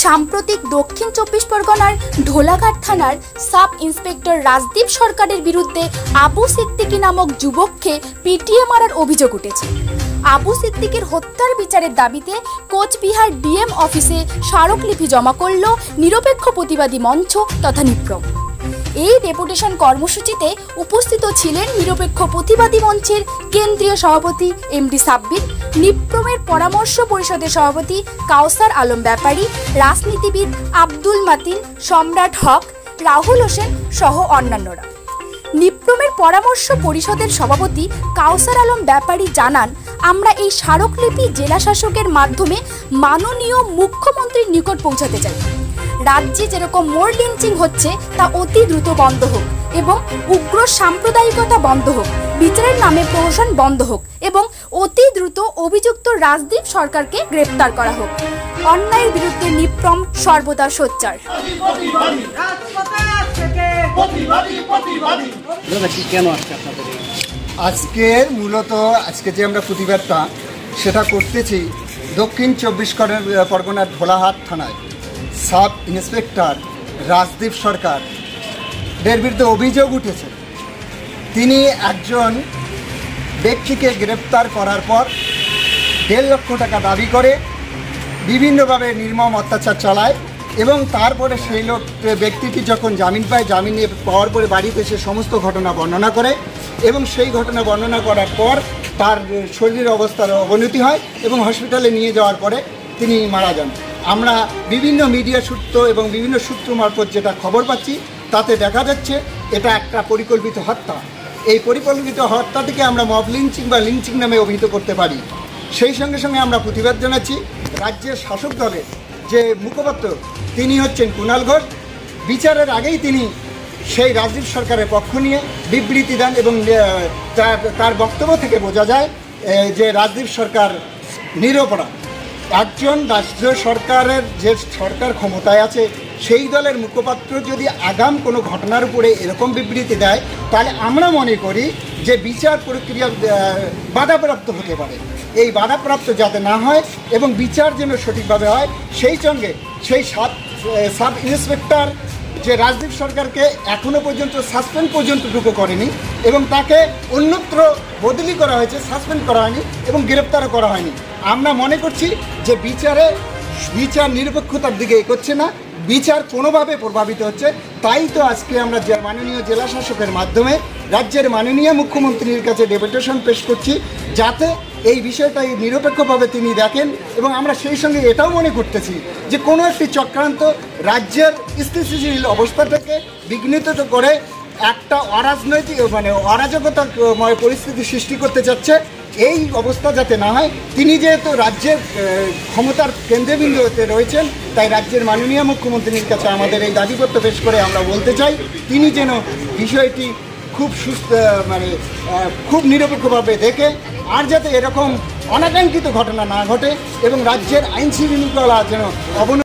সাম্প্রতিক দক্ষিণ 24 পরগনার ঢোলাঘাট থানার সাব ইন্সপেক্টর রাজদীপ সরকারের বিরুদ্ধে আবু সিদ্দিকী নামক যুবককে পিটিয়ে মারার অভিযোগ উঠেছে। আবু সিদ্দিকের হত্যার বিচারের দাবিতে কোচবিহার ডিএম অফিসে স্মারকলিপি জমা করল নিরপেক্ষ প্রতিবাদী মঞ্চ তথা নিপ্রম। এই ডেপুটেশন কর্মসূচিতে উপস্থিত ছিলেন নিরপেক্ষ প্রতিবাদী মঞ্চের কেন্দ্রীয় সভাপতি এমডি সাব্বির, নিপ্রমের পরামর্শ পরিষদের সভাপতি কাউসার আলম ব্যাপারী, রাজনীতিবিদ আব্দুল মাতিন, সম্রাট হক, রাহুল হোসেন সহ অন্যান্যরা। নিপ্রমের পরামর্শ পরিষদের সভাপতি কাউসার আলম ব্যাপারী জানান, আমরা এই স্মারকলিপি জেলা শাসকের মাধ্যমে মাননীয় মুখ্যমন্ত্রীর নিকট পৌঁছাতে চাই। রাজ্যে যেরকম মোর লিঞ্চিং হচ্ছে তা অতি দ্রুত বন্ধ হোক এবং উগ্র সাম্প্রদায়িকতা বন্ধ হোক, বিচারের নামে প্রহসন বন্ধ হোক এবং অতি দ্রুত অভিযুক্ত রাজদীপ সরকারকে গ্রেপ্তার করা হোক। অন্যায়ের বিরুদ্ধে নিপ্রম সর্বদা সোচ্চার। আজকের মূলত যে আমরা প্রতিবাদটা সেটা করতেছি দক্ষিণ 24 পরগনার ঢোলাহাট থানায় সাব ইন্সপেক্টর রাজদীপ সরকার এর বিরুদ্ধে অভিযোগ উঠেছে। তিনি একজন ব্যক্তিকে গ্রেপ্তার করার পর 1.5 লক্ষ টাকা দাবি করে বিভিন্নভাবে নির্মম অত্যাচার চালায় এবং তারপরে সেই ব্যক্তিটি যখন জামিন পায়, জামিন পাওয়ার পরে বাড়িতে সে সমস্ত ঘটনা বর্ণনা করে এবং সেই ঘটনা বর্ণনা করার পর তার শরীরের অবস্থার অবনতি হয় এবং হসপিটালে নিয়ে যাওয়ার পরে তিনি মারা যান। আমরা বিভিন্ন মিডিয়া সূত্র এবং বিভিন্ন সূত্র মারফত যেটা খবর পাচ্ছি তাতে দেখা যাচ্ছে এটা একটা পরিকল্পিত হত্যা। এই পরিকল্পিত হত্যাটিকে আমরা মব লিঞ্চিং বা লিঞ্চিং নামে অভিহিত করতে পারি। সেই সঙ্গে সঙ্গে আমরা প্রতিবাদ জানাচ্ছি রাজ্যের শাসক দলের যে মুখপাত্র তিনি হচ্ছেন কুণাল ঘোষ। বিচারের আগেই তিনি সেই রাজদীপ সরকারের পক্ষ নিয়ে বিবৃতি দেন এবং তার বক্তব্য থেকে বোঝা যায় যে রাজদীপ সরকার নিরপরাধ। একজন রাজ্য সরকারের যে সরকার ক্ষমতায় আছে সেই দলের মুখপাত্র যদি আগাম কোনো ঘটনার উপরে এরকম বিবৃতি দেয় তাহলে আমরা মনে করি যে বিচার প্রক্রিয়া বাধাপ্রাপ্ত হতে পারে। এই বাধাপ্রাপ্ত যাতে না হয় এবং বিচার যেন সঠিকভাবে হয় সেই সঙ্গে সেই সাব ইন্সপেক্টর যে রাজদীপ সরকারকে এখনও পর্যন্ত সাসপেন্ড পর্যন্তটুকু করেনি এবং তাকে অন্যত্র বদলি করা হয়েছে, সাসপেন্ড করা হয়নি এবং গ্রেপ্তারও করা হয়নি। আমরা মনে করছি যে বিচার নিরপেক্ষতার দিকে এগোচ্ছে না, বিচার কোনোভাবে প্রভাবিত হচ্ছে। তাই তো আজকে আমরা মাননীয় জেলা শাসকের মাধ্যমে রাজ্যের মাননীয় মুখ্যমন্ত্রীর কাছে ডেপুটেশন পেশ করছি যাতে এই বিষয়টাই নিরপেক্ষভাবে তিনি দেখেন এবং আমরা সেই সঙ্গে এটাও মনে করতেছি যে কোনো একটি চক্রান্ত রাজ্যের স্থিতিশীল অবস্থাটাকে বিঘ্নিত করে একটা অরাজনৈতিক অরাজকতাময় পরিস্থিতি সৃষ্টি করতে চাচ্ছে। এই অবস্থা যাতে না হয়, তিনি যেহেতু রাজ্যের ক্ষমতার কেন্দ্রবিন্দুতে রয়েছেন তাই রাজ্যের মাননীয় মুখ্যমন্ত্রীর কাছে আমাদের এই দাবিপত্র পেশ করে আমরা বলতে চাই তিনি যেন বিষয়টি খুব নিরপেক্ষভাবে দেখে আর যাতে এরকম অনাকাঙ্ক্ষিত ঘটনা না ঘটে এবং রাজ্যের আইন শৃঙ্খলা যেন অবনতি